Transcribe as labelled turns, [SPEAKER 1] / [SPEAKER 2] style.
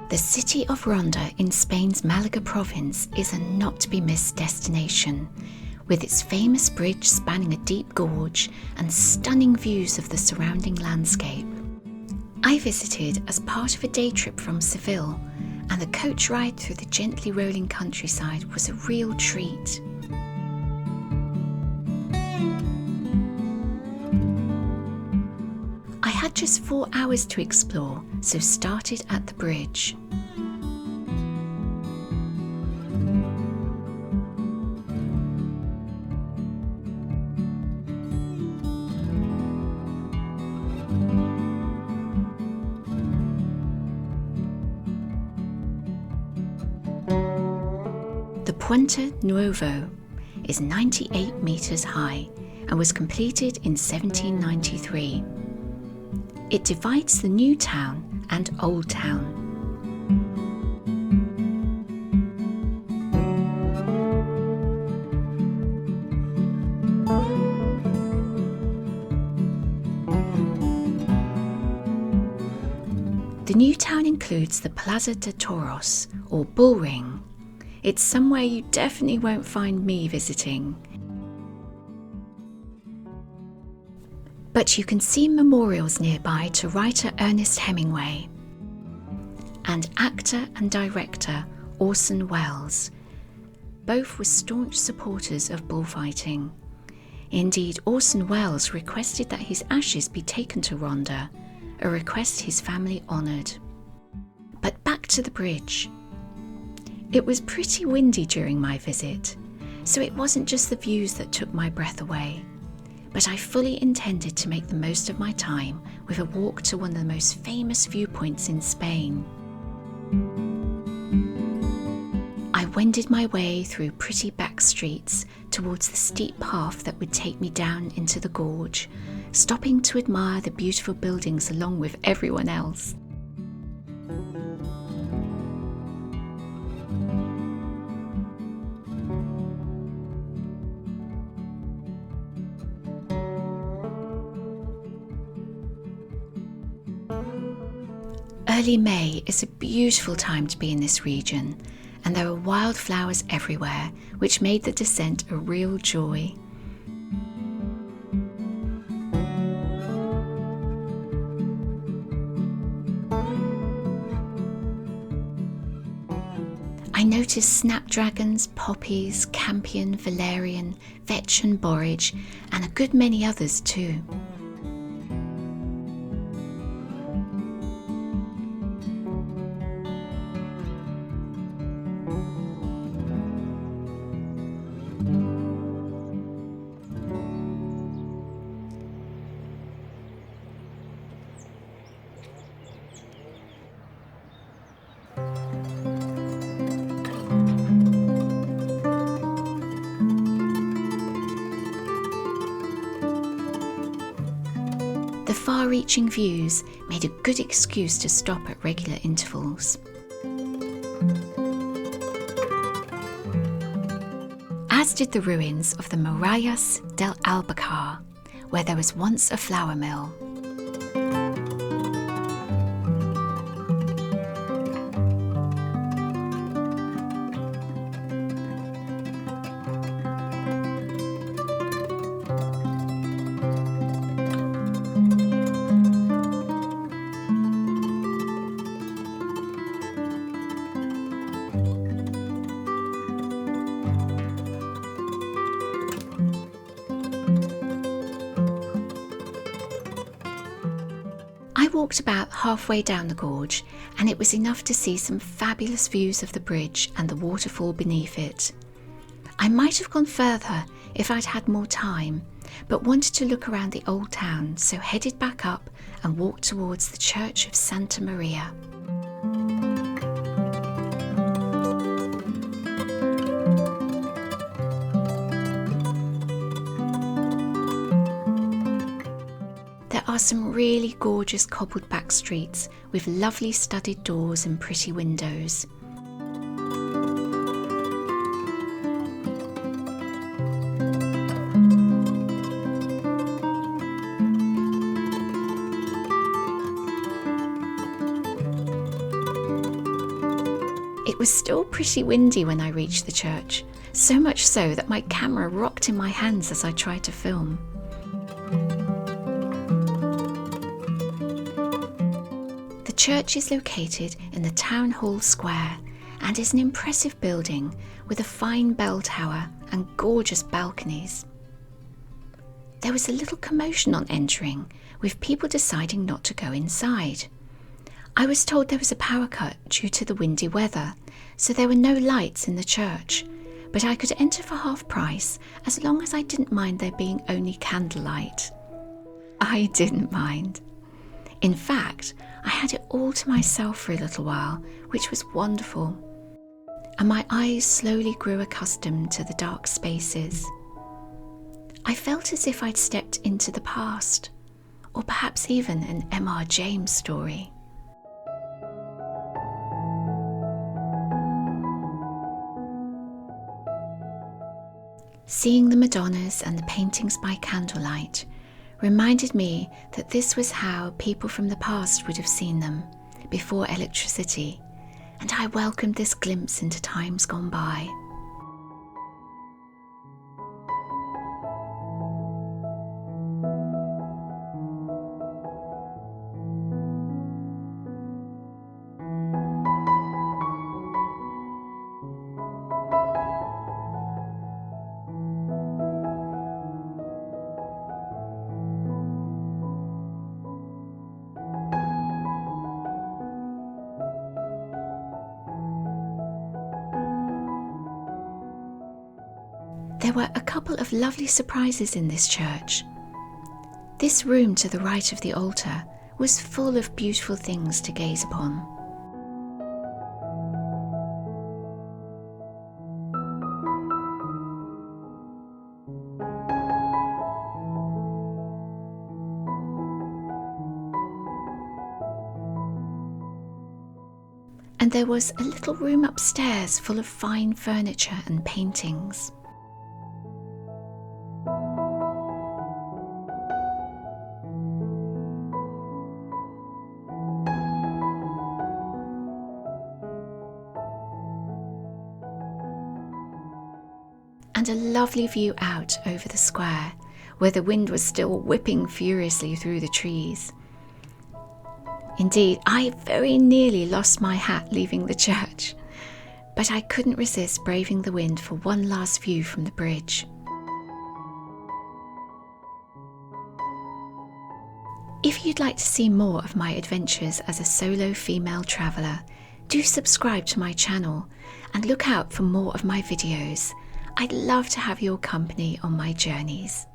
[SPEAKER 1] The city of Ronda in Spain's Malaga province is a not-to-be-missed destination, with its famous bridge spanning a deep gorge and stunning views of the surrounding landscape. I visited as part of a day trip from Seville, and the coach ride through the gently rolling countryside was a real treat. I had just 4 hours to explore, so started at the bridge. The Puente Nuevo is 98 metres high and was completed in 1793. It divides the New Town and Old Town. The New Town includes the Plaza de Toros, or Bull Ring. It's somewhere you definitely won't find me visiting. But you can see memorials nearby to writer Ernest Hemingway and actor and director Orson Welles. Both were staunch supporters of bullfighting. Indeed, Orson Welles requested that his ashes be taken to Ronda, a request his family honoured. But back to the bridge. It was pretty windy during my visit, so it wasn't just the views that took my breath away, but I fully intended to make the most of my time with a walk to one of the most famous viewpoints in Spain. I wended my way through pretty back streets towards the steep path that would take me down into the gorge, stopping to admire the beautiful buildings along with everyone else. Early May is a beautiful time to be in this region, and there are wildflowers everywhere, which made the descent a real joy. I noticed snapdragons, poppies, campion, valerian, vetch and borage, and a good many others too. The far-reaching views made a good excuse to stop at regular intervals. As did the ruins of the Murallas del Albacar, where there was once a flour mill. I walked about halfway down the gorge, and it was enough to see some fabulous views of the bridge and the waterfall beneath it. I might have gone further if I'd had more time, but wanted to look around the old town, so headed back up and walked towards the Church of Santa Maria. There are some really gorgeous cobbled back streets with lovely studded doors and pretty windows. It was still pretty windy when I reached the church, so much so that my camera rocked in my hands as I tried to film. The church is located in the town hall square and is an impressive building with a fine bell tower and gorgeous balconies. There was a little commotion on entering, with people deciding not to go inside. I was told there was a power cut due to the windy weather, so there were no lights in the church, but I could enter for half price as long as I didn't mind there being only candlelight. I didn't mind. In fact, I had it all to myself for a little while, which was wonderful, and my eyes slowly grew accustomed to the dark spaces. I felt as if I'd stepped into the past, or perhaps even an M.R. James story. Seeing the Madonnas and the paintings by candlelight reminded me that this was how people from the past would have seen them, before electricity, and I welcomed this glimpse into times gone by. There were a couple of lovely surprises in this church. This room to the right of the altar was full of beautiful things to gaze upon. And there was a little room upstairs full of fine furniture and paintings. And a lovely view out over the square, where the wind was still whipping furiously through the trees. Indeed, I very nearly lost my hat leaving the church, but I couldn't resist braving the wind for one last view from the bridge. If you'd like to see more of my adventures as a solo female traveller, do subscribe to my channel and look out for more of my videos. I'd love to have your company on my journeys.